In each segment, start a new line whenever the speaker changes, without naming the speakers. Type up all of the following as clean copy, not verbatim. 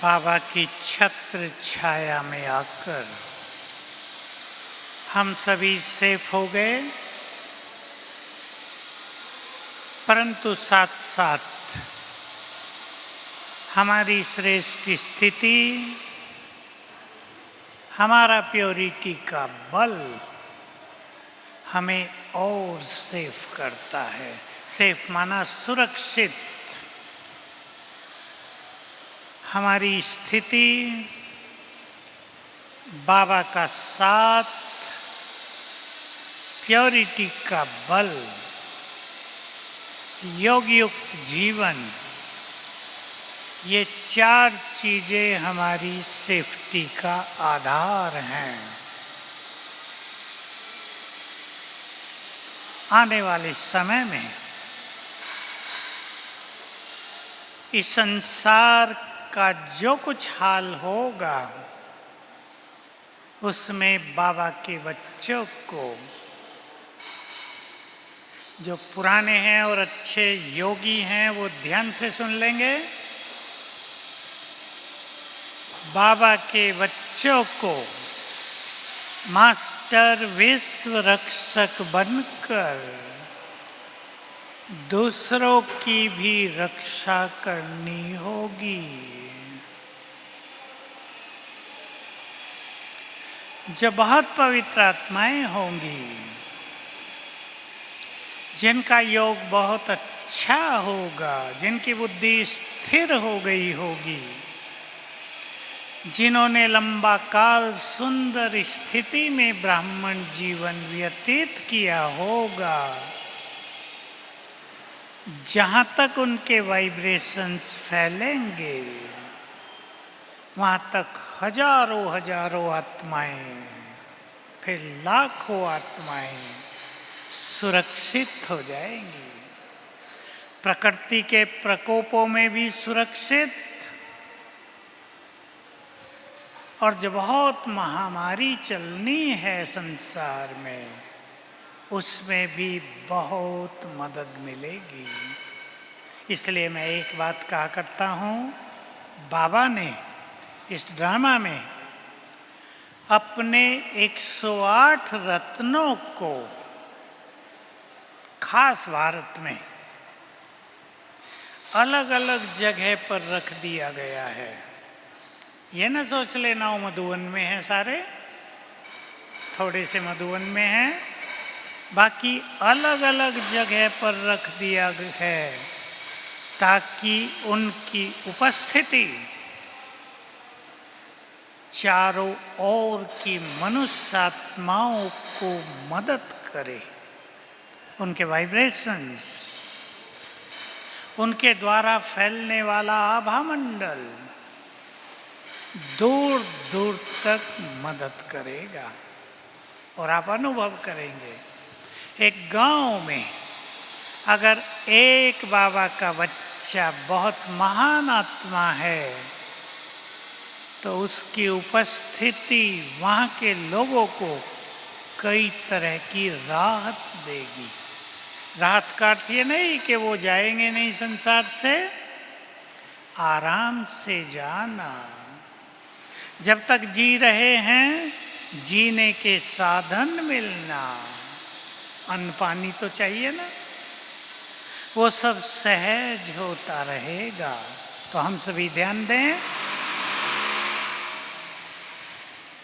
बाबा की छत्र छाया में आकर हम सभी सेफ हो गए, परंतु साथ साथ हमारी श्रेष्ठ स्थिति, हमारा प्योरिटी का बल हमें और सेफ करता है। सेफ माना सुरक्षित। हमारी स्थिति, बाबा का साथ, प्योरिटी का बल, योग युक्त जीवन, ये चार चीजें हमारी सेफ्टी का आधार हैं। आने वाले समय में इस संसार का जो कुछ हाल होगा, उसमें बाबा के बच्चों को, जो पुराने हैं और अच्छे योगी हैं, वो ध्यान से सुन लेंगे। बाबा के बच्चों को मास्टर विश्व रक्षक बनकर दूसरों की भी रक्षा करनी होगी। जो बहुत पवित्र आत्माएं होंगी, जिनका योग बहुत अच्छा होगा, जिनकी बुद्धि स्थिर हो गई होगी, जिन्होंने लंबा काल सुंदर स्थिति में ब्राह्मण जीवन व्यतीत किया होगा, जहाँ तक उनके वाइब्रेशंस फैलेंगे, वहाँ तक हजारों हजारों आत्माएं, फिर लाखों आत्माएं सुरक्षित हो जाएंगी। प्रकृति के प्रकोपों में भी सुरक्षित, और जो बहुत महामारी चलनी है संसार में, उसमें भी बहुत मदद मिलेगी। इसलिए मैं एक बात कहा करता हूँ, बाबा ने इस ड्रामा में अपने 108 रत्नों को खास भारत में अलग अलग जगह पर रख दिया गया है। ये ना सोच लेना वो मधुवन में है, सारे थोड़े से मधुवन में हैं, बाकी अलग अलग जगह पर रख दिया है, ताकि उनकी उपस्थिति चारों ओर की मनुष्य आत्माओं को मदद करे। उनके वाइब्रेशंस, उनके द्वारा फैलने वाला आभा मंडल दूर दूर तक मदद करेगा। और आप अनुभव करेंगे, एक गांव में अगर एक बाबा का बच्चा बहुत महान आत्मा है, तो उसकी उपस्थिति वहाँ के लोगों को कई तरह की राहत देगी। राहत का अर्थ ये नहीं कि वो जाएंगे नहीं संसार से, आराम से जाना। जब तक जी रहे हैं, जीने के साधन मिलना, अन्न पानी तो चाहिए ना, वो सब सहज होता रहेगा। तो हम सभी ध्यान दें,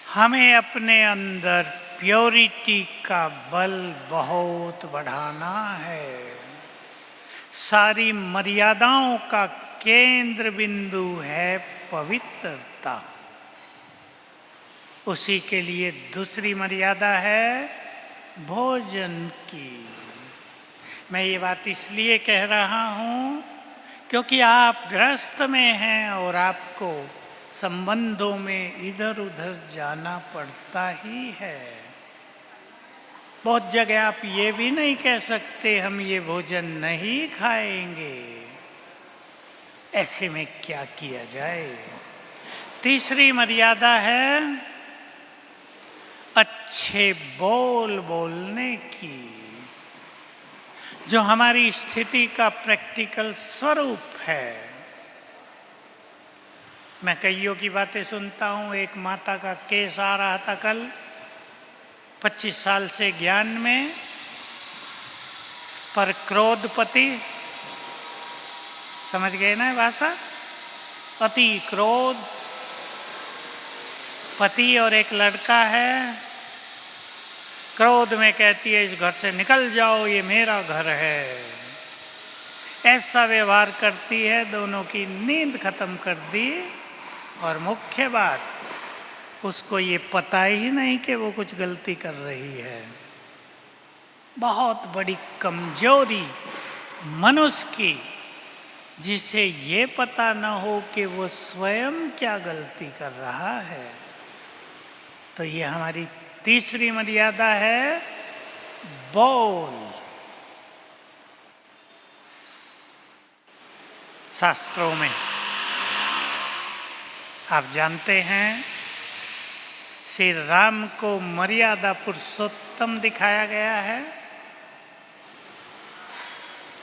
हमें अपने अंदर प्योरिटी का बल बहुत बढ़ाना है। सारी मर्यादाओं का केंद्र बिंदु है पवित्रता। उसी के लिए दूसरी मर्यादा है भोजन की। मैं ये बात इसलिए कह रहा हूँ क्योंकि आप गृहस्थ में हैं और आपको संबंधों में इधर उधर जाना पड़ता ही है। बहुत जगह आप ये भी नहीं कह सकते हम ये भोजन नहीं खाएंगे। ऐसे में क्या किया जाए? तीसरी मर्यादा है अच्छे बोल बोलने की, जो हमारी स्थिति का प्रैक्टिकल स्वरूप है। मैं कईयों की बातें सुनता हूँ। एक माता का केस आ रहा था कल, 25 साल से ज्ञान में, पर क्रोधपति, समझ गए ना भाषा, अति क्रोध पति और एक लड़का है, क्रोध में कहती है इस घर से निकल जाओ, ये मेरा घर है। ऐसा व्यवहार करती है, दोनों की नींद खत्म कर दी। और मुख्य बात, उसको ये पता ही नहीं कि वो कुछ गलती कर रही है। बहुत बड़ी कमजोरी मनुष्य की, जिसे ये पता न हो कि वो स्वयं क्या गलती कर रहा है। तो ये हमारी तीसरी मर्यादा है, बोल। शास्त्रों में आप जानते हैं, श्री राम को मर्यादा पुरुषोत्तम दिखाया गया है।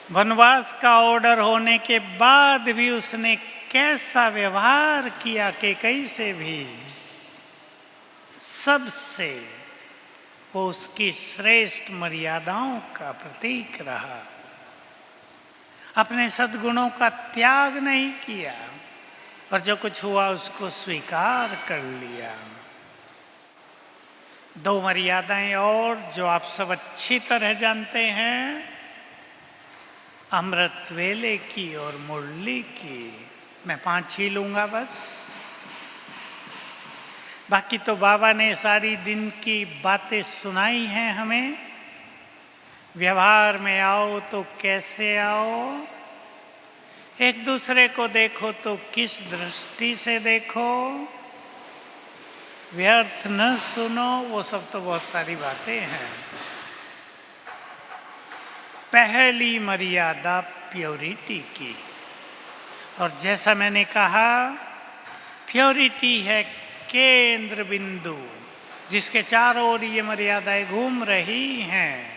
वनवास का ऑर्डर होने के बाद भी उसने कैसा व्यवहार किया, कैकेयी से भी, सबसे वो उसकी श्रेष्ठ मर्यादाओं का प्रतीक रहा। अपने सद्गुणों का त्याग नहीं किया और जो कुछ हुआ उसको स्वीकार कर लिया। दो मर्यादाएं और जो आप सब अच्छी तरह जानते हैं, अमृत वेले की और मुरली की। मैं 5 ही लूंगा बस, बाकी तो बाबा ने सारी दिन की बातें सुनाई हैं हमें। व्यवहार में आओ तो कैसे आओ, एक दूसरे को देखो तो किस दृष्टि से देखो, व्यर्थ न सुनो, वो सब तो बहुत सारी बातें हैं। पहली मर्यादा प्योरिटी की, और जैसा मैंने कहा, प्योरिटी है केंद्र बिंदु, जिसके चारों ओर ये मर्यादाएं घूम रही हैं।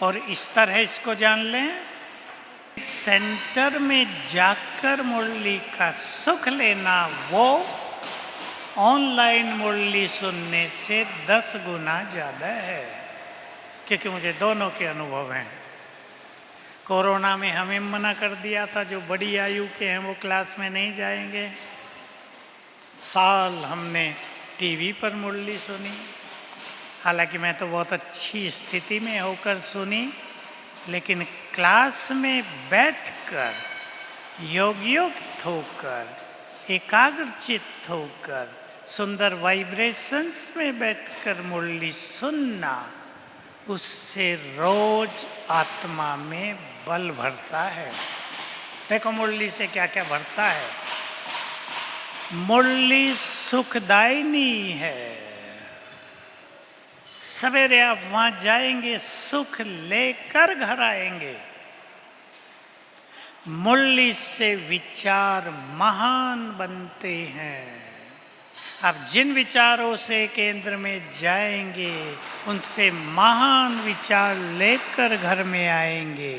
और इस तरह इसको जान लें, सेंटर में जाकर मुरली का सुख लेना, वो ऑनलाइन मुरली सुनने से 10 गुना ज़्यादा है। क्योंकि मुझे दोनों के अनुभव हैं। कोरोना में हमें मना कर दिया था, जो बड़ी आयु के हैं वो क्लास में नहीं जाएंगे। साल हमने टीवी पर मुरली सुनी, हालांकि मैं तो बहुत अच्छी स्थिति में होकर सुनी, लेकिन क्लास में बैठकर योगयुक्त होकर, एकाग्रचित्त होकर, सुंदर वाइब्रेशंस में बैठकर मुरली सुनना, उससे रोज आत्मा में बल भरता है। देखो मुरली से क्या क्या भरता है। मुरली सुखदायिनी है। सवेरे आप वहां जाएंगे, सुख लेकर घर आएंगे। मुरली से विचार महान बनते हैं। आप जिन विचारों से केंद्र में जाएंगे, उनसे महान विचार लेकर घर में आएंगे।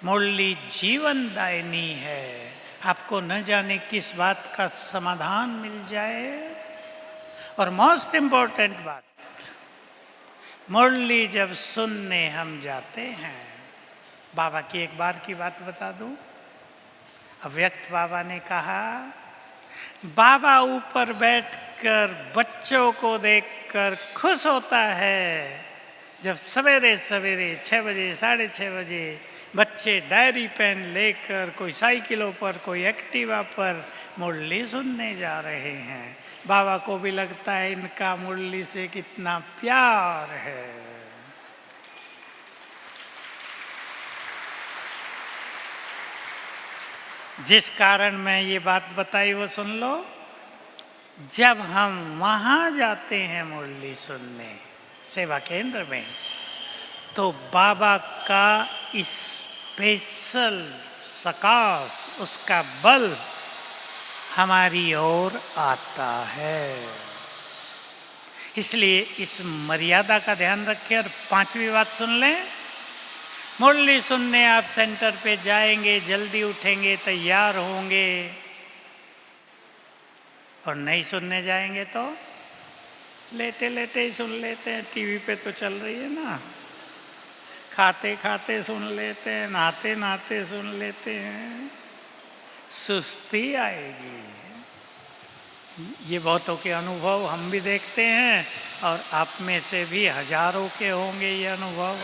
मुरली जीवनदायिनी है। आपको न जाने किस बात का समाधान मिल जाए। और मोस्ट इम्पोर्टेंट बात, मुरली जब सुनने हम जाते हैं, बाबा की एक बार की बात बता दूं। अव्यक्त बाबा ने कहा, बाबा ऊपर बैठकर बच्चों को देखकर खुश होता है जब सवेरे सवेरे 6 बजे, 6:30 बजे बच्चे डायरी पेन लेकर, कोई साइकिलों पर, कोई एक्टिवा पर मुरली सुनने जा रहे हैं। बाबा को भी लगता है इनका मुरली से कितना प्यार है। जिस कारण मैं ये बात बताई वो सुन लो। जब हम वहाँ जाते हैं मुरली सुनने सेवा केंद्र में, तो बाबा का स्पेशल सकाश, उसका बल हमारी ओर आता है। इसलिए इस मर्यादा का ध्यान रखें। और 5वीं बात सुन लें, मुरली सुनने आप सेंटर पे जाएंगे, जल्दी उठेंगे, तैयार होंगे, और नहीं सुनने जाएंगे तो लेटे लेटे ही सुन लेते हैं, टीवी पे तो चल रही है ना, खाते खाते सुन लेते हैं, नहाते नहाते सुन लेते हैं, सुस्ती आएगी। ये बहुतों के अनुभव हम भी देखते हैं और आप में से भी हजारों के होंगे ये अनुभव।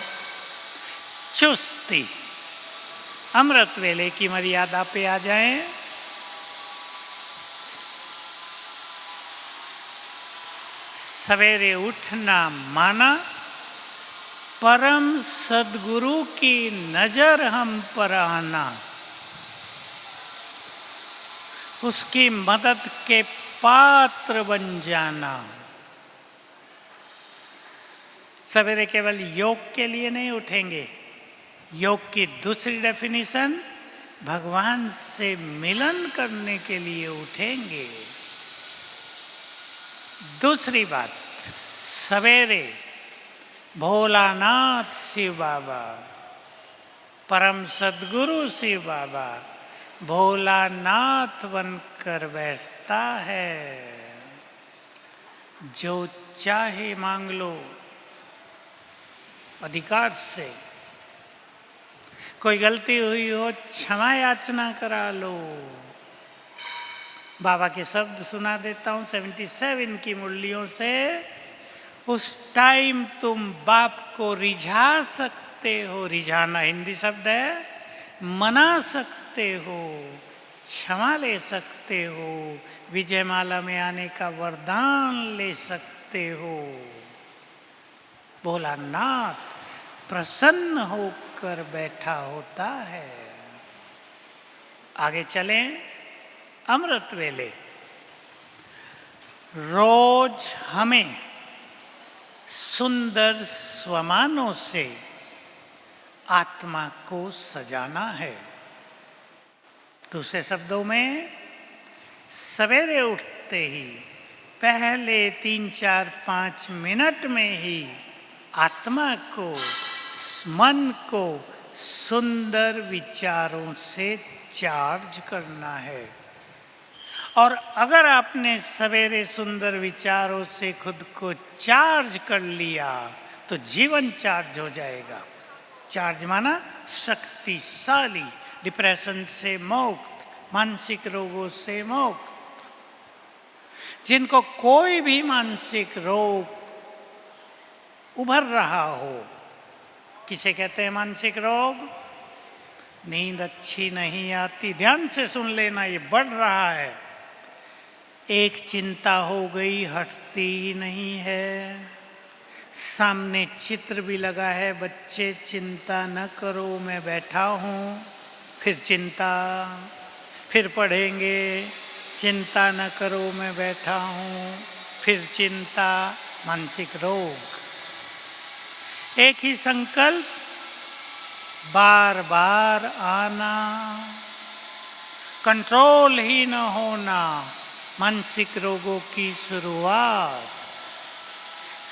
चुस्ती। अमृत वेले की मर्यादा पे आ जाएं। सवेरे उठना माना, परम सद्गुरु की नजर हम पर आना, उसकी मदद के पात्र बन जाना। सवेरे केवल योग के लिए नहीं उठेंगे, योग की दूसरी डेफिनेशन भगवान से मिलन करने के लिए उठेंगे। दूसरी बात, सवेरे भोलानाथ शिव बाबा, परम सद्गुरु शिव बाबा भोलानाथ बनकर बैठता है। जो चाहे मांग लो अधिकार से। कोई गलती हुई हो क्षमा याचना करा लो। बाबा के शब्द सुना देता हूँ 77 की मुरलियों से। उस टाइम तुम बाप को रिझा सकते हो, रिझाना हिंदी शब्द है, मना सकते हो, क्षमा ले सकते हो, विजयमाला में आने का वरदान ले सकते हो। भोलानाथ प्रसन्न होकर बैठा होता है। आगे चलें। अमृत वेले रोज हमें सुंदर स्वमानों से आत्मा को सजाना है। दूसरे शब्दों में, सवेरे उठते ही पहले 3, 4, 5 मिनट में ही आत्मा को, मन को सुंदर विचारों से चार्ज करना है। और अगर आपने सवेरे सुंदर विचारों से खुद को चार्ज कर लिया तो जीवन चार्ज हो जाएगा। चार्ज माना शक्तिशाली, डिप्रेशन से मुक्त, मानसिक रोगों से मुक्त। जिनको कोई भी मानसिक रोग उभर रहा हो, किसे कहते हैं मानसिक रोग? नींद अच्छी नहीं आती, ध्यान से सुन लेना, ये बढ़ रहा है। एक चिंता हो गई, हटती ही नहीं है। सामने चित्र भी लगा है, बच्चे चिंता न करो मैं बैठा हूँ, फिर चिंता, फिर पढ़ेंगे, चिंता न करो मैं बैठा हूँ, फिर चिंता। मानसिक रोग। एक ही संकल्प बार बार आना, कंट्रोल ही न होना, मानसिक रोगों की शुरुआत।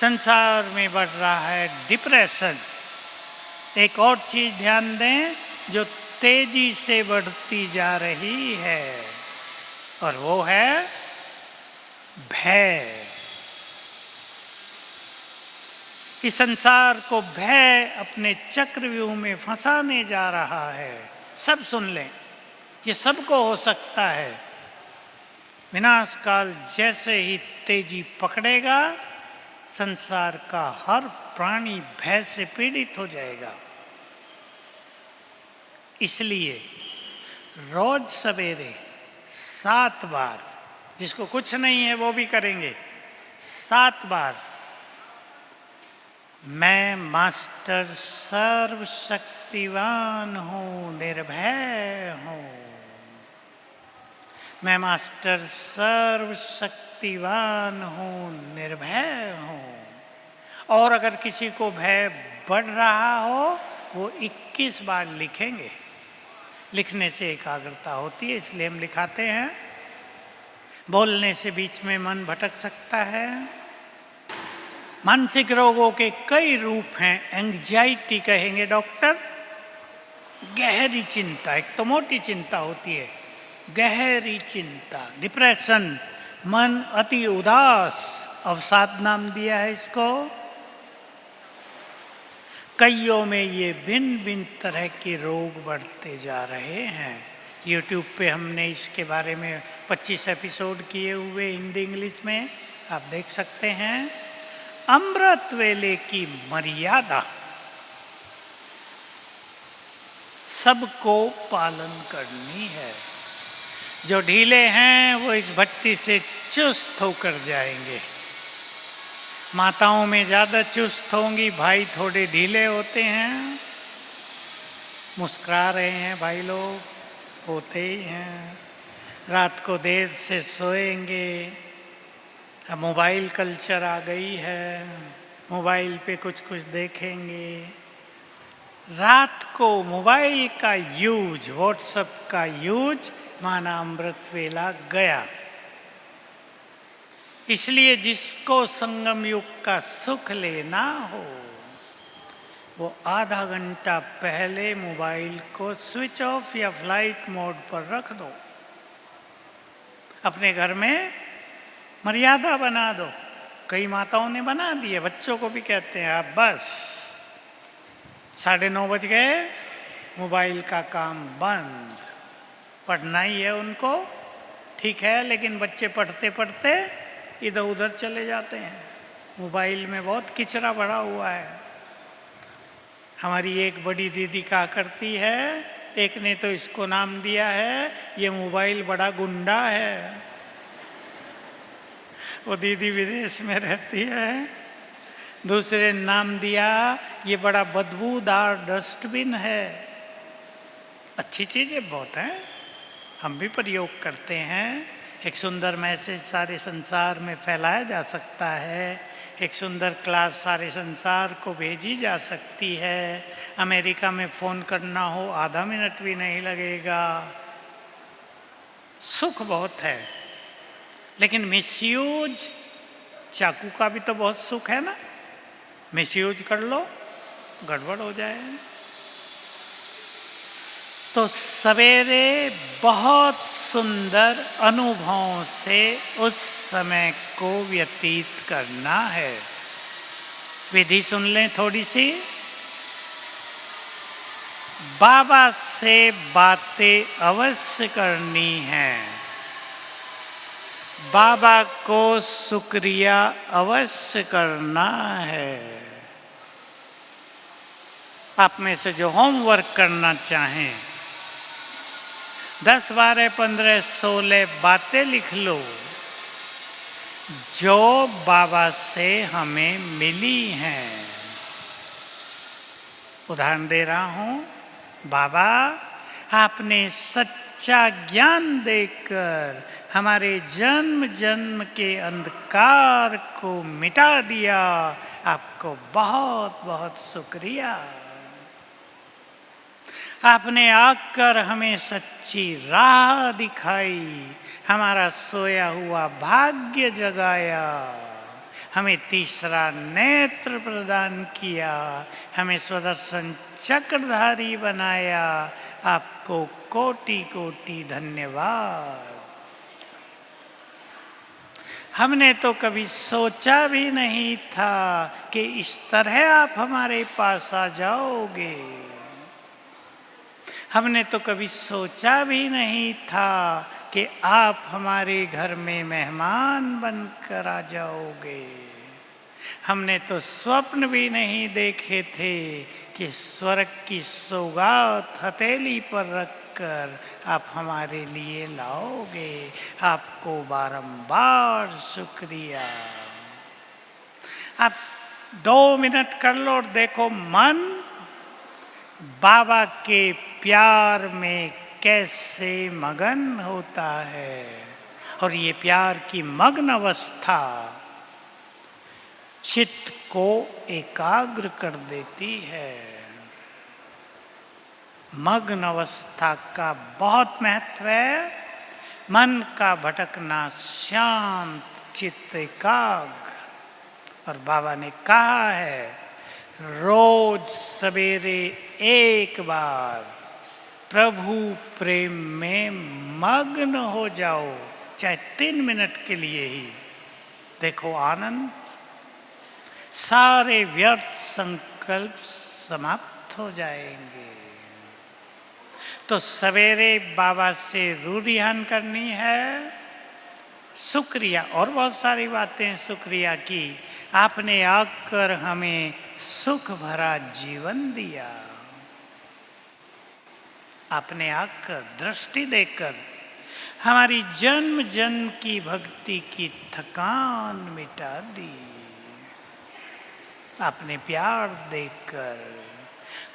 संसार में बढ़ रहा है डिप्रेशन। एक और चीज ध्यान दें जो तेजी से बढ़ती जा रही है, और वो है भय। इस संसार को भय अपने चक्रव्यूह में फंसाने जा रहा है। सब सुन लें, ये सबको हो सकता है। विनाश काल जैसे ही तेजी पकड़ेगा, संसार का हर प्राणी भय से पीड़ित हो जाएगा। इसलिए रोज सवेरे 7 बार, जिसको कुछ नहीं है वो भी करेंगे, 7 बार, मैं मास्टर सर्वशक्तिवान हूँ, निर्भय हूँ। मैं मास्टर सर्वशक्तिवान हूँ, निर्भय हूँ। और अगर किसी को भय बढ़ रहा हो, वो 21 बार लिखेंगे। लिखने से एकाग्रता होती है, इसलिए हम लिखाते हैं। बोलने से बीच में मन भटक सकता है। मानसिक रोगों के कई रूप हैं। एंग्जाइटी कहेंगे डॉक्टर, गहरी चिंता। एक तो मोटी चिंता होती है, गहरी चिंता, डिप्रेशन, मन अति उदास, अवसाद नाम दिया है इसको। कईयों में ये भिन्न भिन्न तरह के रोग बढ़ते जा रहे हैं। YouTube पे हमने इसके बारे में 25 एपिसोड किए हुए हिंदी इंग्लिश में, आप देख सकते हैं। अमृत वेले की मर्यादा सबको पालन करनी है। जो ढीले हैं वो इस भट्टी से चुस्त होकर जाएंगे। माताओं में ज़्यादा चुस्त होंगी, भाई थोड़े ढीले होते हैं। मुस्कुरा रहे हैं भाई लोग, होते ही हैं। रात को देर से सोएंगे। अब मोबाइल कल्चर आ गई है, मोबाइल पे कुछ कुछ देखेंगे। रात को मोबाइल का यूज, व्हाट्सएप का यूज, माना अमृत वेला गया। इसलिए जिसको संगम युग का सुख लेना हो वो आधा घंटा पहले मोबाइल को स्विच ऑफ या फ्लाइट मोड पर रख दो। अपने घर में मर्यादा बना दो। कई माताओं ने बना दी है, बच्चों को भी कहते हैं आप बस 9:30 बज गए, मोबाइल का काम बंद। पढ़ना ही है उनको, ठीक है, लेकिन बच्चे पढ़ते पढ़ते इधर उधर चले जाते हैं। मोबाइल में बहुत किचरा भरा हुआ है। हमारी एक बड़ी दीदी कहा करती है, एक ने तो इसको नाम दिया है ये मोबाइल बड़ा गुंडा है। वो दीदी विदेश में रहती है। दूसरे ने नाम दिया ये बड़ा बदबूदार डस्टबिन है। अच्छी चीज़ें बहुत हैं, हम भी प्रयोग करते हैं। एक सुंदर मैसेज सारे संसार में फैलाया जा सकता है। एक सुंदर क्लास सारे संसार को भेजी जा सकती है। अमेरिका में फ़ोन करना हो आधा मिनट भी नहीं लगेगा। सुख बहुत है, लेकिन मिसयूज, चाकू का भी तो बहुत सुख है ना। मिसयूज कर लो, गड़बड़ हो जाए। तो सवेरे बहुत सुंदर अनुभवों से उस समय को व्यतीत करना है। विधि सुन लें थोड़ी सी। बाबा से बातें अवश्य करनी है। बाबा को शुक्रिया अवश्य करना है। आप में से जो होमवर्क करना चाहें 10, 12, 15, 16 बातें लिख लो जो बाबा से हमें मिली हैं। उदाहरण दे रहा हूं, बाबा आपने सच्चा ज्ञान देकर हमारे जन्म जन्म के अंधकार को मिटा दिया, आपको बहुत बहुत शुक्रिया। आपने आकर हमें सच्ची राह दिखाई, हमारा सोया हुआ भाग्य जगाया, हमें तीसरा नेत्र प्रदान किया, हमें स्वदर्शन चक्रधारी बनाया। आपको कोटि कोटि धन्यवाद। हमने तो कभी सोचा भी नहीं था कि इस तरह आप हमारे पास आ जाओगे। हमने तो कभी सोचा भी नहीं था कि आप हमारे घर में मेहमान बनकर आ जाओगे। हमने तो स्वप्न भी नहीं देखे थे कि स्वर्ग की सौगात हथेली पर रखकर आप हमारे लिए लाओगे। आपको बारंबार शुक्रिया। आप 2 मिनट कर लो और देखो मन बाबा के प्यार में कैसे मगन होता है। और ये प्यार की मग्न अवस्था चित्त को एकाग्र कर देती है। मग्न अवस्था का बहुत महत्व है। मन का भटकना शांत, चित्त एकाग्र। और बाबा ने कहा है रोज सवेरे एक बार प्रभु प्रेम में मग्न हो जाओ, चाहे 3 मिनट के लिए ही, देखो आनंद, सारे व्यर्थ संकल्प समाप्त हो जाएंगे। तो सवेरे बाबा से रूरिहान करनी है, शुक्रिया, और बहुत सारी बातें शुक्रिया की, आपने आकर हमें सुख भरा जीवन दिया, आपने आकर दृष्टि देकर हमारी जन्म जन्म की भक्ति की थकान मिटा दी, आपने प्यार देकर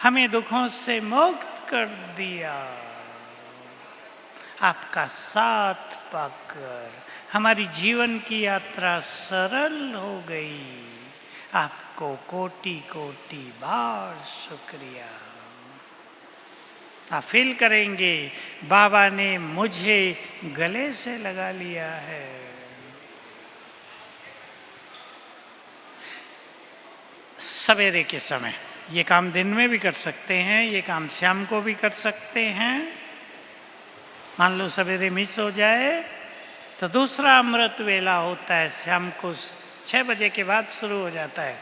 हमें दुखों से मुक्त कर दिया, आपका साथ पाकर हमारी जीवन की यात्रा सरल हो गई। आपको कोटि कोटि बार शुक्रिया। आप फील करेंगे बाबा ने मुझे गले से लगा लिया है। सवेरे के समय ये काम दिन में भी कर सकते हैं, ये काम शाम को भी कर सकते हैं। मान लो सवेरे मिस हो जाए तो दूसरा अमृत वेला होता है, शाम को 6 बजे के बाद शुरू हो जाता है।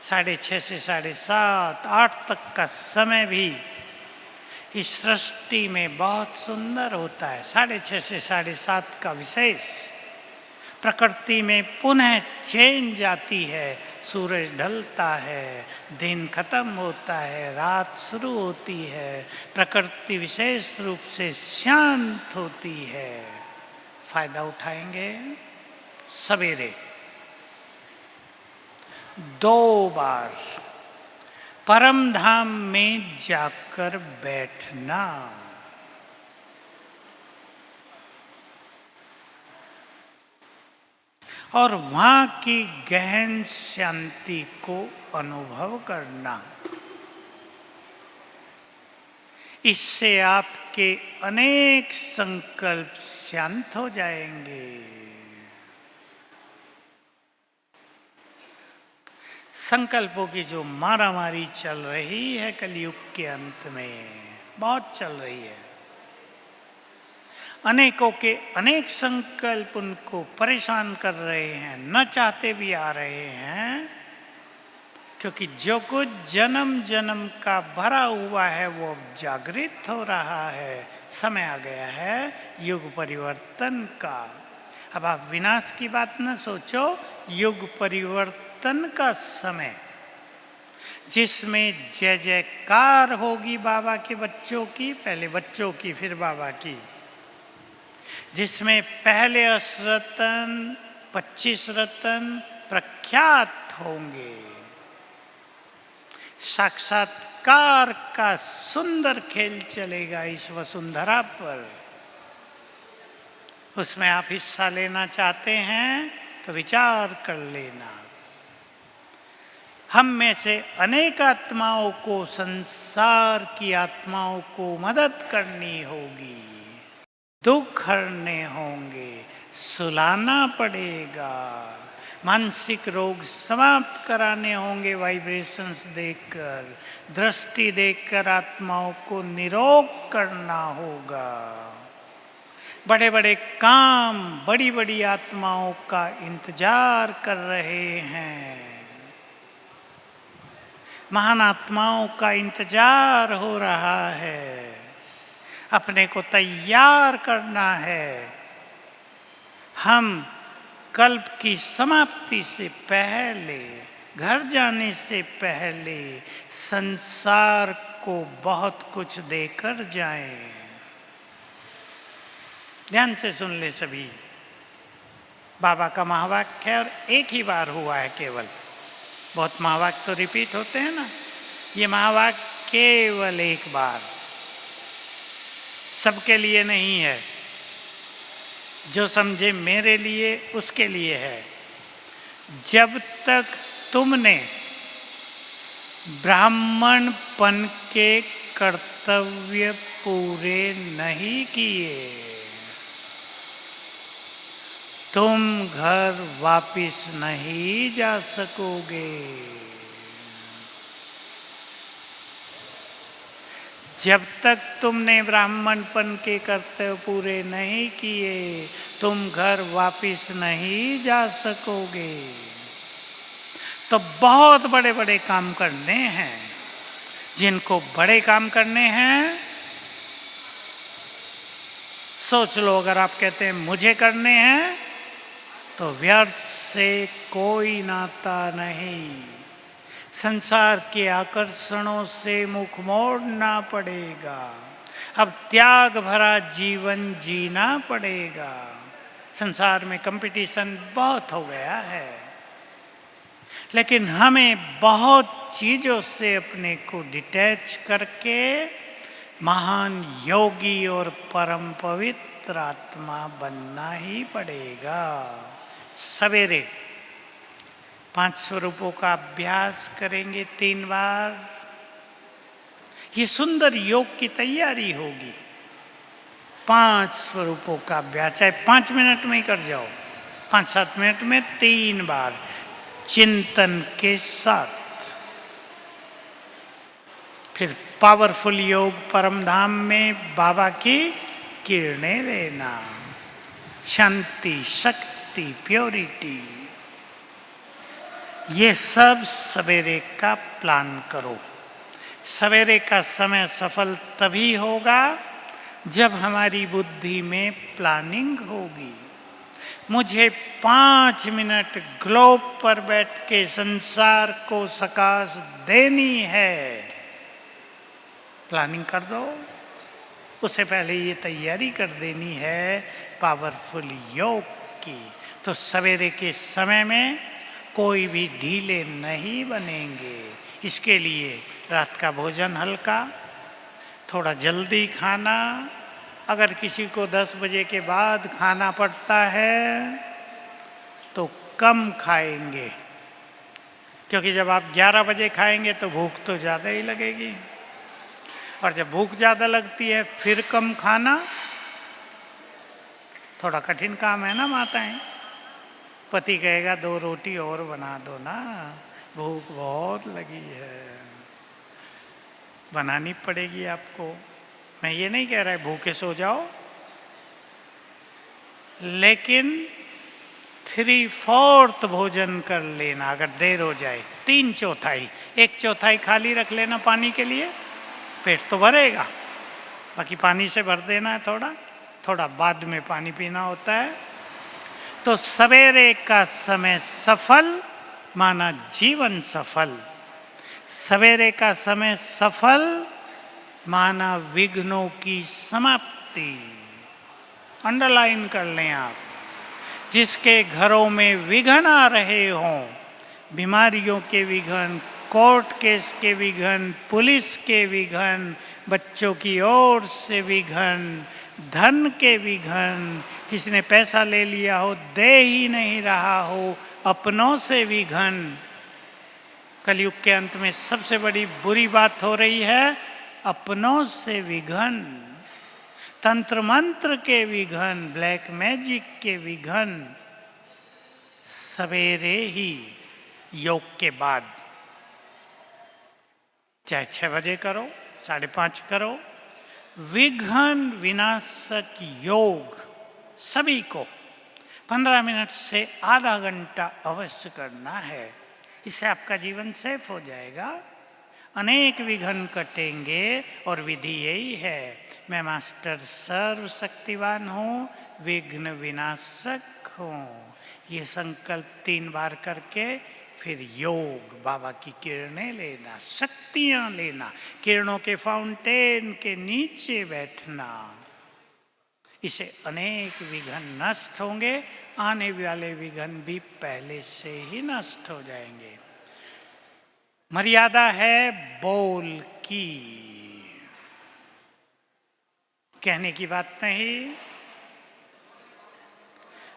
6:30 से 7:30 8 तक का समय भी इस सृष्टि में बहुत सुंदर होता है। 6:30 से 7:30 का विशेष, प्रकृति में पुनः चेंज आती है, सूरज ढलता है, दिन खत्म होता है, रात शुरू होती है, प्रकृति विशेष रूप से शांत होती है। फायदा उठाएंगे। सवेरे 2 बार परम धाम में जाकर बैठना, और वहां की गहन शांति को अनुभव करना। इससे आपके अनेक संकल्प शांत हो जाएंगे। संकल्पों की जो मारामारी चल रही है कलयुग के अंत में, बहुत चल रही है। अनेकों के अनेक संकल्प उनको परेशान कर रहे हैं, न चाहते भी आ रहे हैं, क्योंकि जो कुछ जन्म जन्म का भरा हुआ है वो जागृत हो रहा है। समय आ गया है युग परिवर्तन का। अब आप विनाश की बात न सोचो, युग परिवर्तन का समय, जिसमें जय जयकार होगी बाबा के बच्चों की, पहले बच्चों की फिर बाबा की, जिसमें पहले 10 रत्न 25 रत्न प्रख्यात होंगे। साक्षात्कार का सुंदर खेल चलेगा इस वसुंधरा पर। उसमें आप हिस्सा लेना चाहते हैं तो विचार कर लेना। हम में से अनेक आत्माओं को, संसार की आत्माओं को मदद करनी होगी, दुख हरने होंगे, सुलाना पड़ेगा, मानसिक रोग समाप्त कराने होंगे वाइब्रेशंस देकर, दृष्टि देकर आत्माओं को निरोग करना होगा। बड़े बड़े काम बड़ी बड़ी आत्माओं का इंतजार कर रहे हैं, महान आत्माओं का इंतजार हो रहा है। अपने को तैयार करना है। हम कल्प की समाप्ति से पहले, घर जाने से पहले संसार को बहुत कुछ देकर जाएं। ध्यान से सुन ले सभी। बाबा का महावाक्य है और एक ही बार हुआ है केवल। बहुत महावाक्य तो रिपीट होते हैं ना, ये महावाक्य केवल एक बार, सबके लिए नहीं है। जो समझे मेरे लिए उसके लिए है। जब तक तुमने ब्राह्मणपन के कर्तव्य पूरे नहीं किए, तुम घर वापिस नहीं जा सकोगे। जब तक तुमने ब्राह्मणपन के कर्तव्य पूरे नहीं किए तुम घर वापिस नहीं जा सकोगे। तो बहुत बड़े बड़े काम करने हैं। जिनको बड़े काम करने हैं, सोच लो, अगर आप कहते हैं मुझे करने हैं तो व्यर्थ से कोई नाता नहीं। संसार के आकर्षणों से मुख मोड़ना पड़ेगा। अब त्याग भरा जीवन जीना पड़ेगा। संसार में कंपटीशन बहुत हो गया है, लेकिन हमें बहुत चीज़ों से अपने को डिटैच करके महान योगी और परम पवित्र आत्मा बनना ही पड़ेगा। सवेरे 5 स्वरूपों का अभ्यास करेंगे 3 बार। ये सुंदर योग की तैयारी होगी। 5 स्वरूपों का अभ्यास चाहे 5 मिनट में ही कर जाओ, 5-7 मिनट में 3 बार चिंतन के साथ। फिर पावरफुल योग परम धाम में बाबा की किरणें लेना, शांति, शक्ति, प्योरिटी, ये सब सवेरे का प्लान करो। सवेरे का समय सफल तभी होगा जब हमारी बुद्धि में प्लानिंग होगी। मुझे 5 मिनट ग्लोब पर बैठ के संसार को सकाश देनी है, प्लानिंग कर दो। उससे पहले ये तैयारी कर देनी है पावरफुल योग की। तो सवेरे के समय में कोई भी ढीले नहीं बनेंगे। इसके लिए रात का भोजन हल्का, थोड़ा जल्दी खाना। अगर किसी को 10 बजे के बाद खाना पड़ता है तो कम खाएंगे, क्योंकि जब आप 11 बजे खाएंगे तो भूख तो ज़्यादा ही लगेगी, और जब भूख ज़्यादा लगती है फिर कम खाना थोड़ा कठिन काम है ना माताएं। पति कहेगा 2 रोटी और बना दो ना, भूख बहुत लगी है, बनानी पड़ेगी आपको। मैं ये नहीं कह रहा है भूखे सो जाओ, लेकिन 3/4 भोजन कर लेना। अगर देर हो जाए 3/4, 1/4 खाली रख लेना पानी के लिए, पेट तो भरेगा, बाकी पानी से भर देना है। थोड़ा थोड़ा बाद में पानी पीना होता है। तो सवेरे का समय सफल माना जीवन सफल। सवेरे का समय सफल माना विघ्नों की समाप्ति। अंडरलाइन कर लें आप। जिसके घरों में विघ्न आ रहे हों, बीमारियों के विघ्न, कोर्ट केस के विघ्न, पुलिस के विघ्न, बच्चों की ओर से विघ्न, धन के विघ्न, किसी ने पैसा ले लिया हो दे ही नहीं रहा हो, अपनों से विघ्न। कलयुग के अंत में सबसे बड़ी बुरी बात हो रही है अपनों से विघ्न, तंत्र मंत्र के विघ्न, ब्लैक मैजिक के विघ्न। सवेरे ही योग के बाद, चाहे 6 बजे करो, 5:30 करो, विघ्न विनाशक योग सभी को 15 मिनट से आधा घंटा अवश्य करना है। इससे आपका जीवन सेफ हो जाएगा, अनेक विघ्न कटेंगे। और विधि यही है, मैं मास्टर सर्वशक्तिवान हूँ, विघ्न विनाशक हूँ। ये संकल्प 3 बार करके फिर योग, बाबा की किरणें लेना, शक्तियाँ लेना, किरणों के फाउंटेन के नीचे बैठना। इसे अनेक विघ्न नष्ट होंगे, आने वाले विघ्न भी पहले से ही नष्ट हो जाएंगे। मर्यादा है बोल की, कहने की बात नहीं।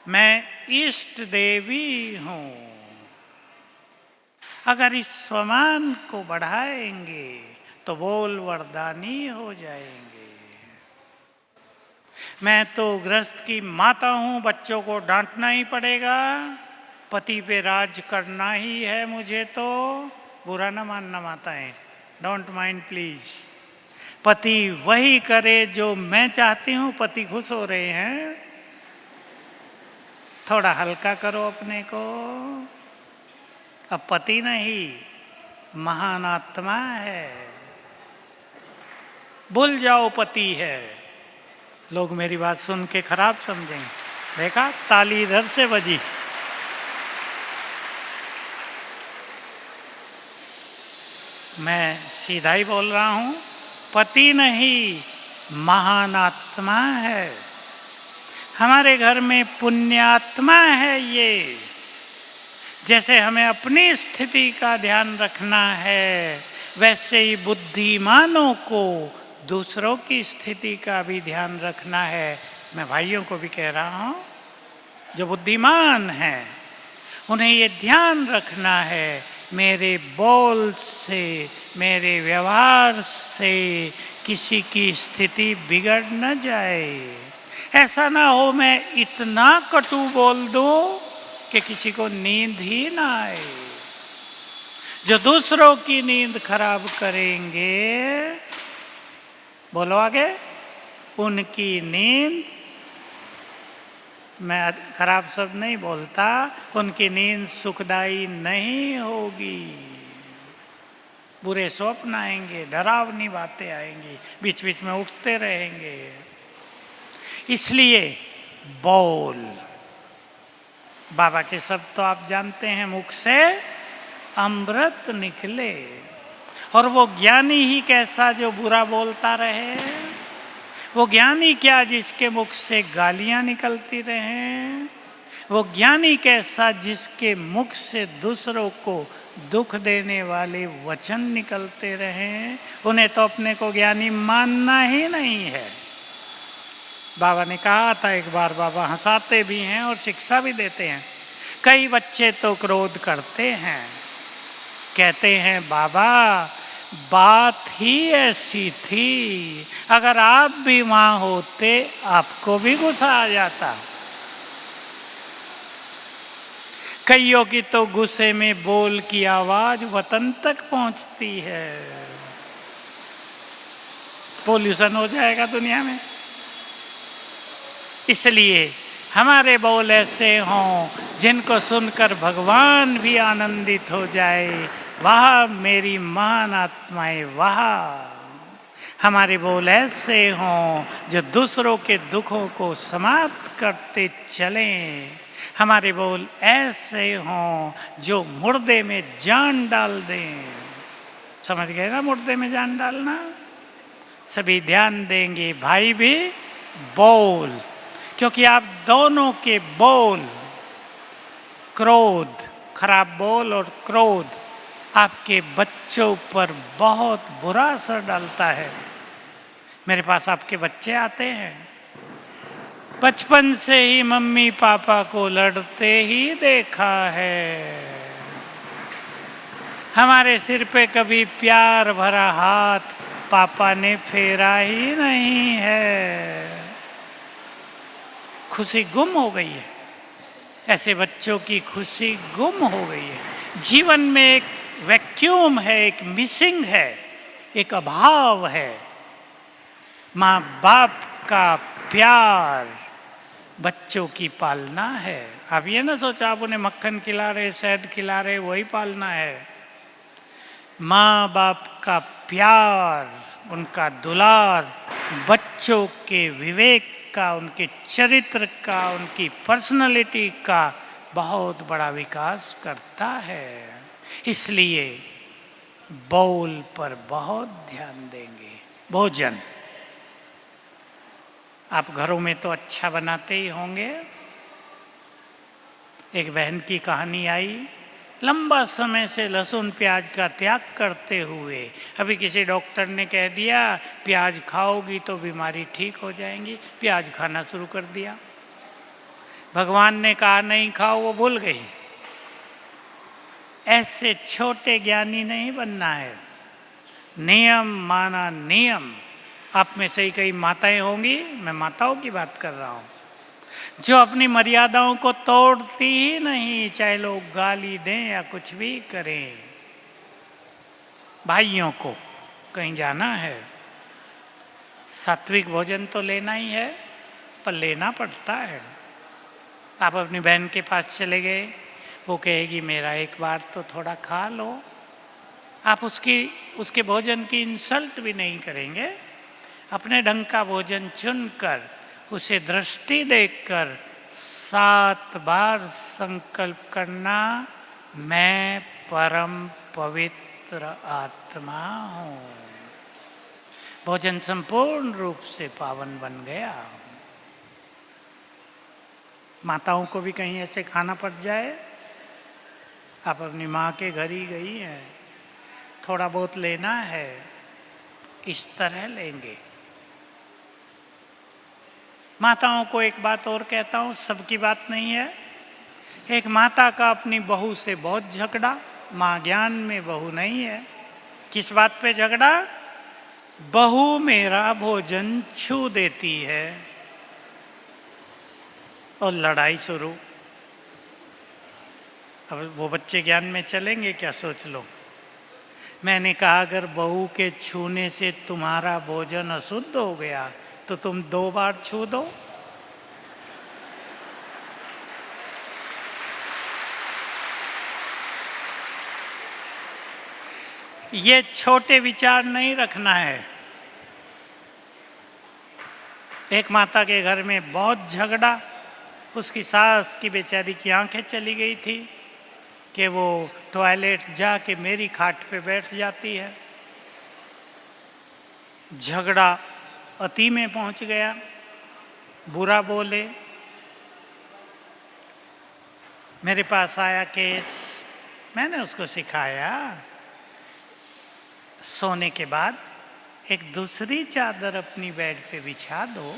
मैं इष्ट देवी हूं। अगर इस स्वमान को बढ़ाएंगे तो बोल वरदानी हो जाएंगे। मैं तो गृहस्थ की माता हूं, बच्चों को डांटना ही पड़ेगा, पति पे राज करना ही है मुझे, तो बुरा न मानना माताएं, डोंट माइंड प्लीज। पति वही करे जो मैं चाहती हूँ। पति खुश हो रहे हैं, थोड़ा हल्का करो अपने को। अब पति नहीं, महान आत्मा है, भूल जाओ पति है। लोग मेरी बात सुन के खराब समझेंगे। देखा, ताली इधर से बजी। मैं सीधा ही बोल रहा हूं, पति नहीं, महान आत्मा है। हमारे घर में पुण्यात्मा है ये। जैसे हमें अपनी स्थिति का ध्यान रखना है, वैसे ही बुद्धिमानों को दूसरों की स्थिति का भी ध्यान रखना है। मैं भाइयों को भी कह रहा हूं, जो बुद्धिमान हैं उन्हें ये ध्यान रखना है, मेरे बोल से, मेरे व्यवहार से किसी की स्थिति बिगड़ न जाए। ऐसा ना हो मैं इतना कटु बोल दूं कि किसी को नींद ही ना आए। जो दूसरों की नींद खराब करेंगे, बोलो आगे, उनकी नींद, मैं खराब शब्द नहीं बोलता, उनकी नींद सुखदायी नहीं होगी। बुरे स्वप्न आएंगे, डरावनी बातें आएंगी, बीच बीच में उठते रहेंगे। इसलिए बोल, बाबा के शब्द तो आप जानते हैं, मुख से अमृत निकले। और वो ज्ञानी ही कैसा जो बुरा बोलता रहे, वो ज्ञानी क्या जिसके मुख से गालियां निकलती रहें, वो ज्ञानी कैसा जिसके मुख से दूसरों को दुख देने वाले वचन निकलते रहें। उन्हें तो अपने को ज्ञानी मानना ही नहीं है। बाबा ने कहा था एक बार, बाबा हंसाते भी हैं और शिक्षा भी देते हैं। कई बच्चे तो क्रोध करते हैं, कहते हैं बाबा बात ही ऐसी थी, अगर आप भी वहां होते आपको भी गुस्सा आ जाता। कईयों की तो गुस्से में बोल की आवाज वतन तक पहुंचती है। पोल्यूशन हो जाएगा दुनिया में। इसलिए हमारे बोल ऐसे हों जिनको सुनकर भगवान भी आनंदित हो जाए। वाह मेरी महान आत्माएं, वाह। हमारे बोल ऐसे हों जो दूसरों के दुखों को समाप्त करते चलें। हमारे बोल ऐसे हों जो मुर्दे में जान डाल दें। समझ गए ना, मुर्दे में जान डालना? सभी ध्यान देंगे, भाई भी बोल, क्योंकि आप दोनों के बोल, क्रोध, खराब बोल और क्रोध आपके बच्चों पर बहुत बुरा असर डालता है। मेरे पास आपके बच्चे आते हैं, बचपन से ही मम्मी पापा को लड़ते ही देखा है। हमारे सिर पे कभी प्यार भरा हाथ पापा ने फेरा ही नहीं है। खुशी गुम हो गई है। ऐसे बच्चों की खुशी गुम हो गई है। जीवन में एक वैक्यूम है, एक मिसिंग है, एक अभाव है। माँ बाप का प्यार बच्चों की पालना है। आप ये ना सोचो आप उन्हें मक्खन खिला रहे, शहद खिला रहे, वही पालना है। माँ बाप का प्यार, उनका दुलार बच्चों के विवेक का, उनके चरित्र का, उनकी पर्सनालिटी का बहुत बड़ा विकास करता है। इसलिए बोल पर बहुत ध्यान देंगे। भोजन आप घरों में तो अच्छा बनाते ही होंगे। एक बहन की कहानी आई, लंबा समय से लहसुन प्याज का त्याग करते हुए अभी किसी डॉक्टर ने कह दिया प्याज खाओगी तो बीमारी ठीक हो जाएंगी, प्याज खाना शुरू कर दिया। भगवान ने कहा नहीं खाओ, वो भूल गई। ऐसे छोटे ज्ञानी नहीं बनना है। नियम माना नियम। आप में से ही कई माताएं होंगी, मैं माताओं की बात कर रहा हूं, जो अपनी मर्यादाओं को तोड़ती ही नहीं, चाहे लोग गाली दें या कुछ भी करें। भाइयों को कहीं जाना है, सात्विक भोजन तो लेना ही है, पर लेना पड़ता है। आप अपनी बहन के पास चले गए, वो कहेगी मेरा एक बार तो थोड़ा खा लो, आप उसके भोजन की इंसल्ट भी नहीं करेंगे। अपने ढंग का भोजन चुनकर, उसे दृष्टि देखकर 7 बार संकल्प करना, मैं परम पवित्र आत्मा हूँ। भोजन संपूर्ण रूप से पावन बन गया। माताओं को भी कहीं ऐसे खाना पड़ जाए, आप अपनी माँ के घर ही गई हैं, थोड़ा बहुत लेना है, इस तरह लेंगे। माताओं को एक बात और कहता हूँ, सबकी बात नहीं है। एक माता का अपनी बहू से बहुत झगड़ा, माँ ज्ञान में बहू नहीं है। किस बात पे झगड़ा? बहू मेरा भोजन छू देती है, और लड़ाई शुरू। अब वो बच्चे ज्ञान में चलेंगे क्या, सोच लो। मैंने कहा अगर बहू के छूने से तुम्हारा भोजन अशुद्ध हो गया तो तुम 2 बार छू दो। ये छोटे विचार नहीं रखना है। एक माता के घर में बहुत झगड़ा, उसकी सास की बेचारी की आंखें चली गई थी कि वो टॉयलेट जाके मेरी खाट पे बैठ जाती है। झगड़ा अति में पहुंच गया, बुरा बोले। मेरे पास आया केस, मैंने उसको सिखाया सोने के बाद एक दूसरी चादर अपनी बेड पे बिछा दो।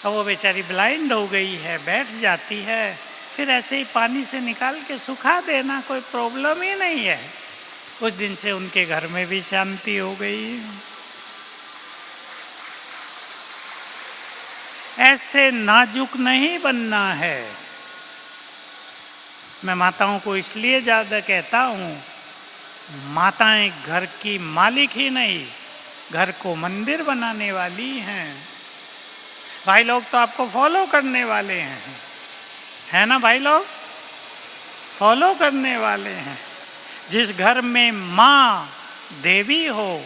अब वो बेचारी ब्लाइंड हो गई है, बैठ जाती है, फिर ऐसे ही पानी से निकाल के सुखा देना, कोई प्रॉब्लम ही नहीं है। उस दिन से उनके घर में भी शांति हो गई। ऐसे नाजुक नहीं बनना है। मैं माताओं को इसलिए ज़्यादा कहता हूँ, माताएं घर की मालिक ही नहीं, घर को मंदिर बनाने वाली हैं। भाई लोग तो आपको फॉलो करने वाले हैं, है ना भाई लोग? फॉलो करने वाले हैं। जिस घर में माँ देवी हो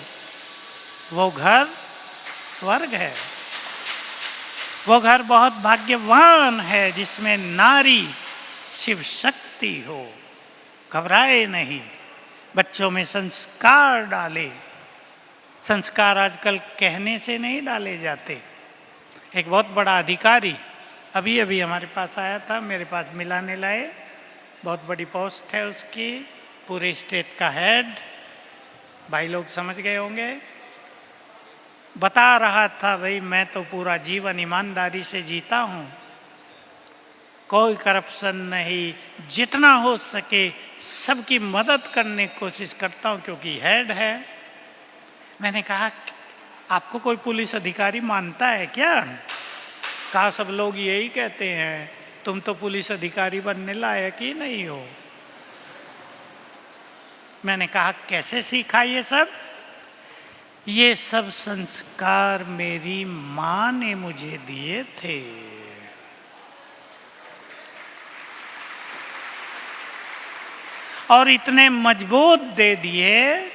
वो घर स्वर्ग है। वो घर बहुत भाग्यवान है जिसमें नारी शिव शक्ति हो। घबराए नहीं, बच्चों में संस्कार डाले। संस्कार आजकल कहने से नहीं डाले जाते। एक बहुत बड़ा अधिकारी अभी अभी हमारे पास आया था, मेरे पास मिलाने लाए। बहुत बड़ी पोस्ट है उसकी, पूरे स्टेट का हेड। भाई लोग समझ गए होंगे। बता रहा था भाई मैं तो पूरा जीवन ईमानदारी से जीता हूँ, कोई करप्शन नहीं, जितना हो सके सबकी मदद करने की कोशिश करता हूँ क्योंकि हेड है। मैंने कहा आपको कोई पुलिस अधिकारी मानता है क्या? कहा सब लोग यही कहते हैं, तुम तो पुलिस अधिकारी बनने लायक ही नहीं हो। मैंने कहा कैसे सीखा ये सब? ये सब संस्कार मेरी माँ ने मुझे दिए थे। और इतने मजबूत दे दिए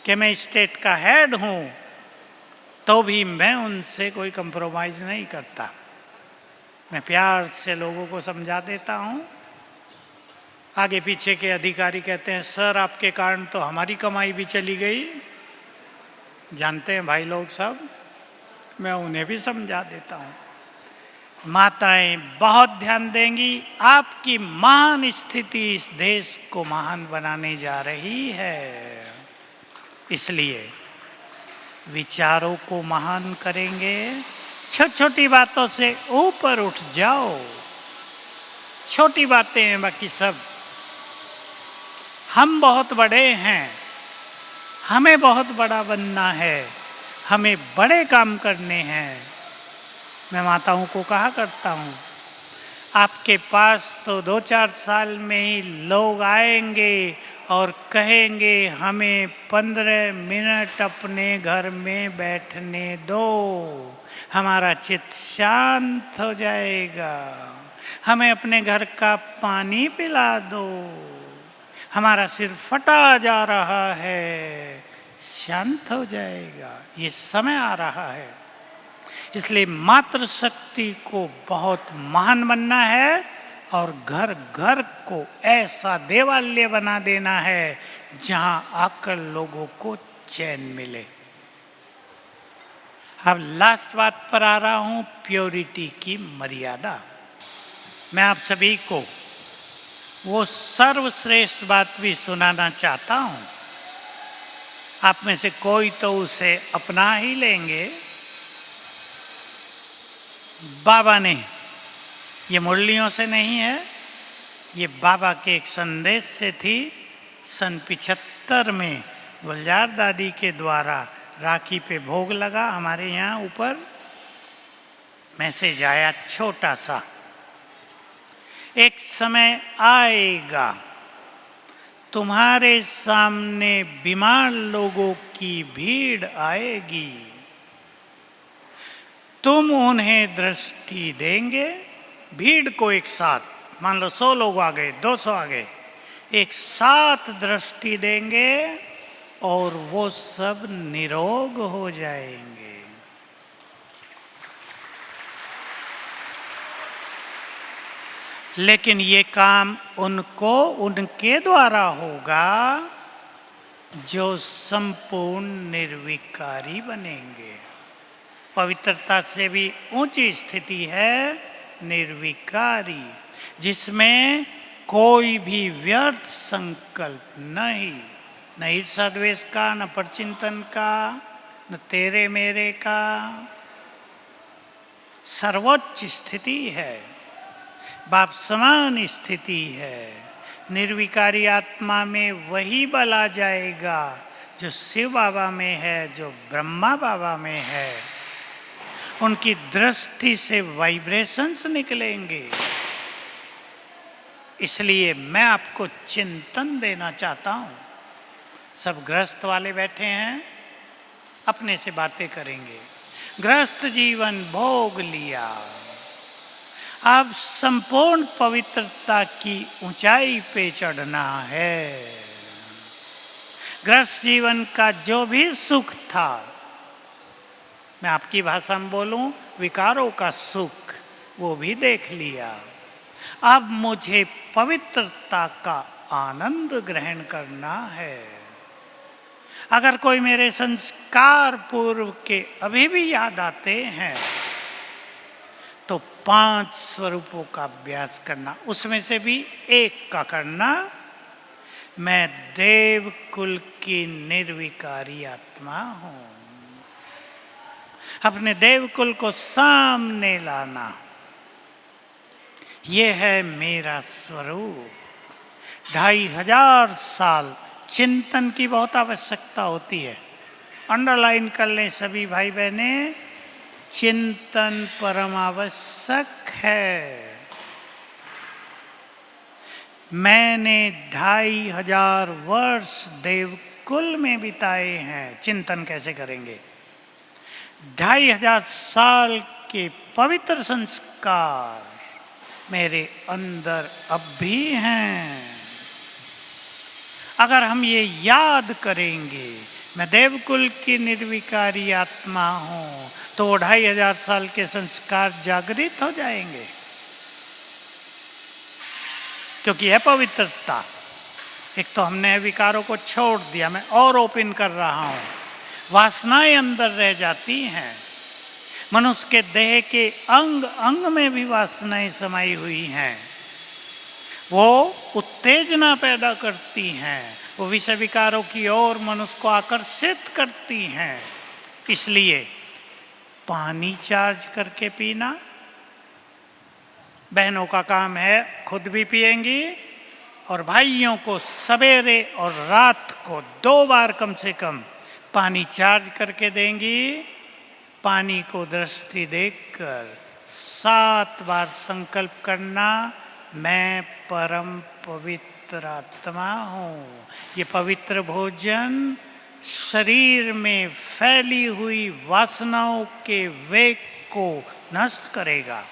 कि मैं स्टेट का हेड हूं, तो भी मैं उनसे कोई कंप्रोमाइज नहीं करता। मैं प्यार से लोगों को समझा देता हूं। आगे पीछे के अधिकारी कहते हैं सर आपके कारण तो हमारी कमाई भी चली गई। जानते हैं भाई लोग सब, मैं उन्हें भी समझा देता हूं। माताएं बहुत ध्यान देंगी। आपकी महान स्थिति इस देश को महान बनाने जा रही है। इसलिए विचारों को महान करेंगे। छोटी छोटी बातों से ऊपर उठ जाओ। छोटी बातें हैं बाकी सब। हम बहुत बड़े हैं, हमें बहुत बड़ा बनना है, हमें बड़े काम करने हैं। मैं माताओं को कहा करता हूँ आपके पास तो 2-4 साल में ही लोग आएंगे और कहेंगे हमें 15 मिनट अपने घर में बैठने दो, हमारा चित्त शांत हो जाएगा, हमें अपने घर का पानी पिला दो, हमारा सिर फटा जा रहा है, शांत हो जाएगा, ये समय आ रहा है। इसलिए मातृशक्ति को बहुत महान बनना है और घर घर को ऐसा देवालय बना देना है जहां आकर लोगों को चैन मिले। अब लास्ट बात पर आ रहा हूं, प्योरिटी की मर्यादा। मैं आप सभी को वो सर्वश्रेष्ठ बात भी सुनाना चाहता हूं। आप में से कोई तो उसे अपना ही लेंगे। बाबा ने, ये मुरलियों से नहीं है, ये बाबा के एक संदेश से थी। सन 75 में गुलजार दादी के द्वारा राखी पे भोग लगा, हमारे यहाँ ऊपर मैसेज आया छोटा सा, एक समय आएगा तुम्हारे सामने बीमार लोगों की भीड़ आएगी, तुम उन्हें दृष्टि देंगे। भीड़ को एक साथ, मान लो 100 लोग आ गए, 200 आ गए, एक साथ दृष्टि देंगे और वो सब निरोग हो जाएंगे। लेकिन ये काम उनको, उनके द्वारा होगा जो संपूर्ण निर्विकारी बनेंगे। पवित्रता से भी ऊंची स्थिति है निर्विकारी, जिसमें कोई भी व्यर्थ संकल्प नहीं, न ईर्षा द्वेष का, न परचिंतन का, न तेरे मेरे का। सर्वोच्च स्थिति है, बाप समान स्थिति है। निर्विकारी आत्मा में वही बल आ जाएगा जो शिव बाबा में है, जो ब्रह्मा बाबा में है। उनकी दृष्टि से वाइब्रेशंस निकलेंगे। इसलिए मैं आपको चिंतन देना चाहता हूँ। सब गृहस्थ वाले बैठे हैं, अपने से बातें करेंगे। गृहस्थ जीवन भोग लिया, अब संपूर्ण पवित्रता की ऊंचाई पे चढ़ना है। गृहस्थ जीवन का जो भी सुख था, मैं आपकी भाषा में बोलूं, विकारों का सुख, वो भी देख लिया। अब मुझे पवित्रता का आनंद ग्रहण करना है। अगर कोई मेरे संस्कार पूर्व के अभी भी याद आते हैं तो 5 स्वरूपों का अभ्यास करना, उसमें से भी एक का करना। मैं देव कुल की निर्विकारी आत्मा हूं। अपने देव कुल को सामने लाना, ये है मेरा स्वरूप। 2500 साल चिंतन की बहुत आवश्यकता होती है। अंडरलाइन कर लें सभी भाई बहने, चिंतन परम आवश्यक है। मैंने 2500 वर्ष देवकुल में बिताए हैं। चिंतन कैसे करेंगे? 2500 साल के पवित्र संस्कार मेरे अंदर अब भी हैं। अगर हम ये याद करेंगे मैं देवकुल की निर्विकारी आत्मा हूं, तो 2500 साल के संस्कार जागृत हो जाएंगे। क्योंकि यह पवित्रता, एक तो हमने विकारों को छोड़ दिया, मैं और ओपन कर रहा हूं। वासनाएं अंदर रह जाती हैं। मनुष्य के देह के अंग अंग में भी वासनाएं समाई हुई हैं। वो उत्तेजना पैदा करती हैं, वो विषय विकारों की ओर मनुष्य को आकर्षित करती हैं। इसलिए पानी चार्ज करके पीना, बहनों का काम है, खुद भी पिएंगी, और भाइयों को सवेरे और रात को 2 बार कम से कम पानी चार्ज करके देंगी। पानी को दृष्टि देखकर 7 बार संकल्प करना, मैं परम पवित्र पवित्र आत्मा हूँ। ये पवित्र भोजन शरीर में फैली हुई वासनाओं के वेग को नष्ट करेगा,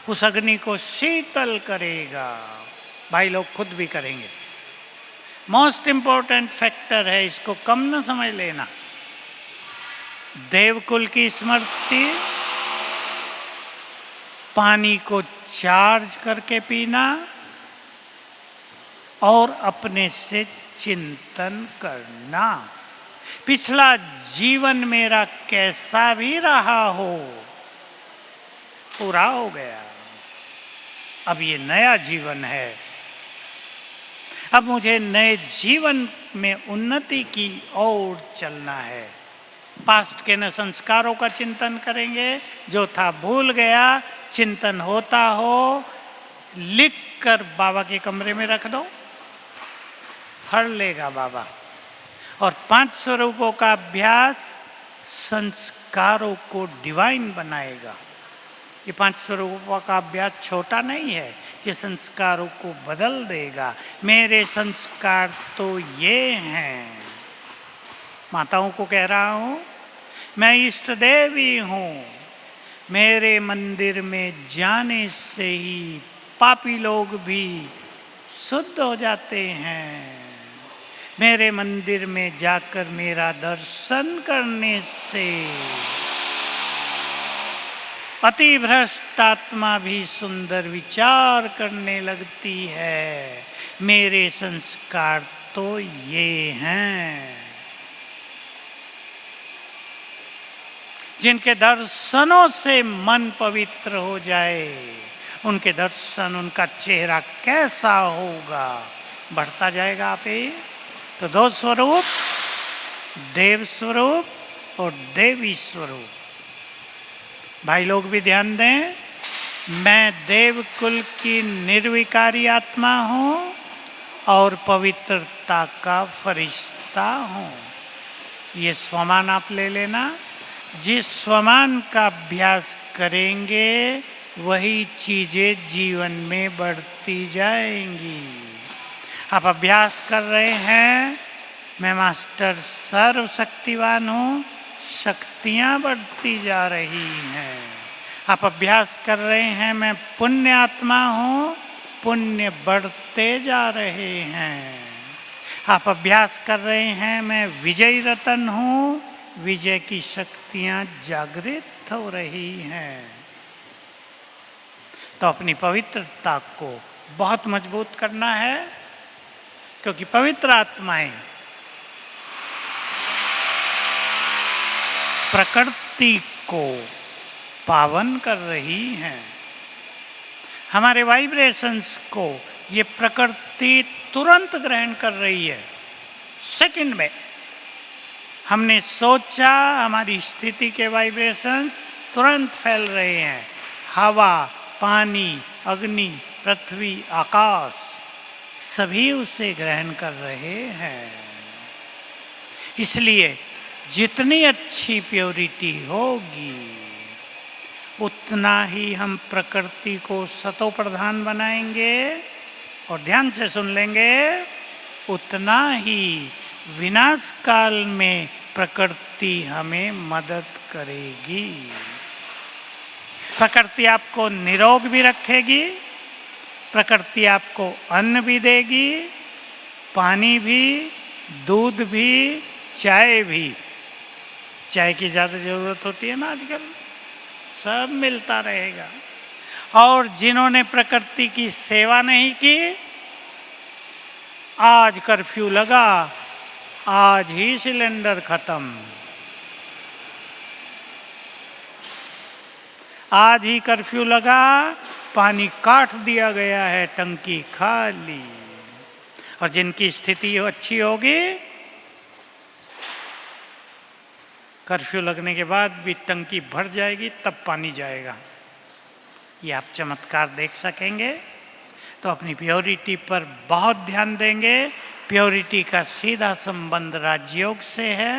उस अग्नि को शीतल करेगा। भाई लोग खुद भी करेंगे। मोस्ट इंपॉर्टेंट फैक्टर है, इसको कम ना समझ लेना। देवकुल की स्मृति, पानी को चार्ज करके पीना और अपने से चिंतन करना। पिछला जीवन मेरा कैसा भी रहा हो, पूरा हो गया, अब ये नया जीवन है। अब मुझे नए जीवन में उन्नति की ओर चलना है। पास्ट के न संस्कारों का चिंतन करेंगे, जो था भूल गया, चिंतन होता हो, लिख कर बाबा के कमरे में रख दो, हर लेगा बाबा। और 5 स्वरूपों का अभ्यास संस्कारों को डिवाइन बनाएगा। ये 5 स्वरूपों का अभ्यास छोटा नहीं है, ये संस्कारों को बदल देगा। मेरे संस्कार तो ये हैं। माताओं को कह रहा हूँ, मैं इष्ट देवी हूँ। मेरे मंदिर में जाने से ही पापी लोग भी शुद्ध हो जाते हैं। मेरे मंदिर में जाकर मेरा दर्शन करने से अति भ्रष्ट आत्मा भी सुंदर विचार करने लगती है। मेरे संस्कार तो ये हैं। जिनके दर्शनों से मन पवित्र हो जाए, उनके दर्शन, उनका चेहरा कैसा होगा, बढ़ता जाएगा आप ही। तो 2 स्वरूप, देव स्वरूप और देवी स्वरूप। भाई लोग भी ध्यान दें, मैं देव कुल की निर्विकारी आत्मा हूँ और पवित्रता का फरिश्ता हूँ। ये स्वमान आप ले लेना। जिस स्वमान का अभ्यास करेंगे वही चीज़ें जीवन में बढ़ती जाएंगी। आप अभ्यास कर रहे हैं, मैं मास्टर सर्वशक्तिवान हूँ, शक्तियाँ बढ़ती जा रही हैं। आप अभ्यास कर रहे हैं, मैं पुण्य आत्मा हूँ, पुण्य बढ़ते जा रहे हैं। आप अभ्यास कर रहे हैं, मैं विजयी रतन हूँ, विजय की शक्तियाँ जागृत हो रही हैं। तो अपनी पवित्रता को बहुत मजबूत करना है, क्योंकि पवित्र आत्माएं प्रकृति को पावन कर रही हैं। हमारे वाइब्रेशंस को ये प्रकृति तुरंत ग्रहण कर रही है, सेकंड में। हमने सोचा, हमारी स्थिति के वाइब्रेशंस तुरंत फैल रहे हैं। हवा, पानी, अग्नि, पृथ्वी, आकाश, सभी उसे ग्रहण कर रहे हैं। इसलिए जितनी अच्छी प्योरिटी होगी, उतना ही हम प्रकृति को सतो प्रधान बनाएंगे। और ध्यान से सुन लेंगे, उतना ही विनाश काल में प्रकृति हमें मदद करेगी। प्रकृति आपको निरोग भी रखेगी, प्रकृति आपको अन्न भी देगी, पानी भी, दूध भी, चाय भी। चाय की ज़्यादा ज़रूरत होती है ना आजकल, सब मिलता रहेगा। और जिन्होंने प्रकृति की सेवा नहीं की, आज कर्फ्यू लगा, आज ही सिलेंडर खत्म, आज ही कर्फ्यू लगा, पानी काट दिया गया है, टंकी खाली। और जिनकी स्थिति अच्छी होगी, कर्फ्यू लगने के बाद भी टंकी भर जाएगी, तब पानी जाएगा। ये आप चमत्कार देख सकेंगे। तो अपनी प्योरिटी पर बहुत ध्यान देंगे। प्योरिटी का सीधा संबंध राजयोग से है।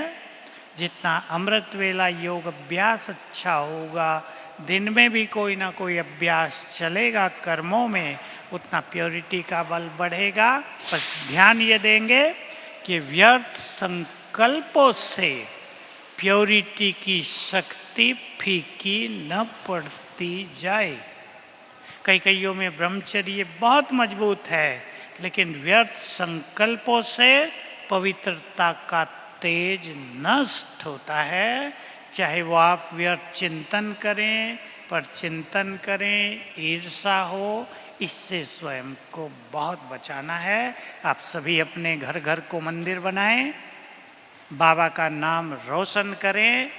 जितना अमृत वेला योग अभ्यास अच्छा होगा, दिन में भी कोई ना कोई अभ्यास चलेगा कर्मों में, उतना प्योरिटी का बल बढ़ेगा। पर ध्यान ये देंगे कि व्यर्थ संकल्पों से प्योरिटी की शक्ति फीकी न पड़ती जाए। कईयों में ब्रह्मचर्य बहुत मजबूत है, लेकिन व्यर्थ संकल्पों से पवित्रता का तेज नष्ट होता है। चाहे वो आप व्यर्थ चिंतन करें, पर चिंतन करें, ईर्षा हो, इससे स्वयं को बहुत बचाना है। आप सभी अपने घर घर को मंदिर बनाएं, बाबा का नाम रोशन करें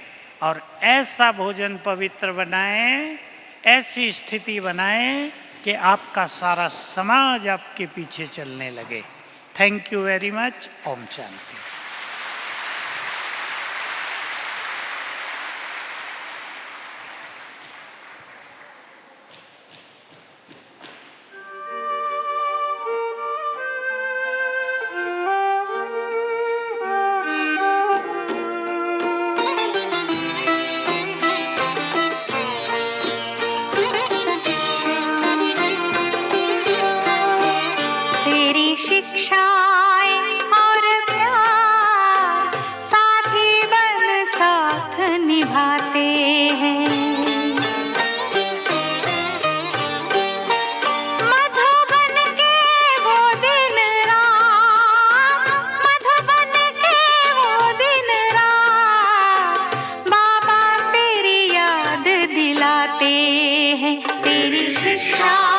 और ऐसा भोजन पवित्र बनाएं, ऐसी स्थिति बनाएं कि आपका सारा समाज आपके पीछे चलने लगे। Thank you very much. ओम शांति।
शिक्षाएं और प्यार साथी बन साथ निभाते हैं। मधुबन के वो दिन रात, मधुबन के वो दिन रात, बाबा तेरी याद दिलाते हैं। तेरी शिक्षा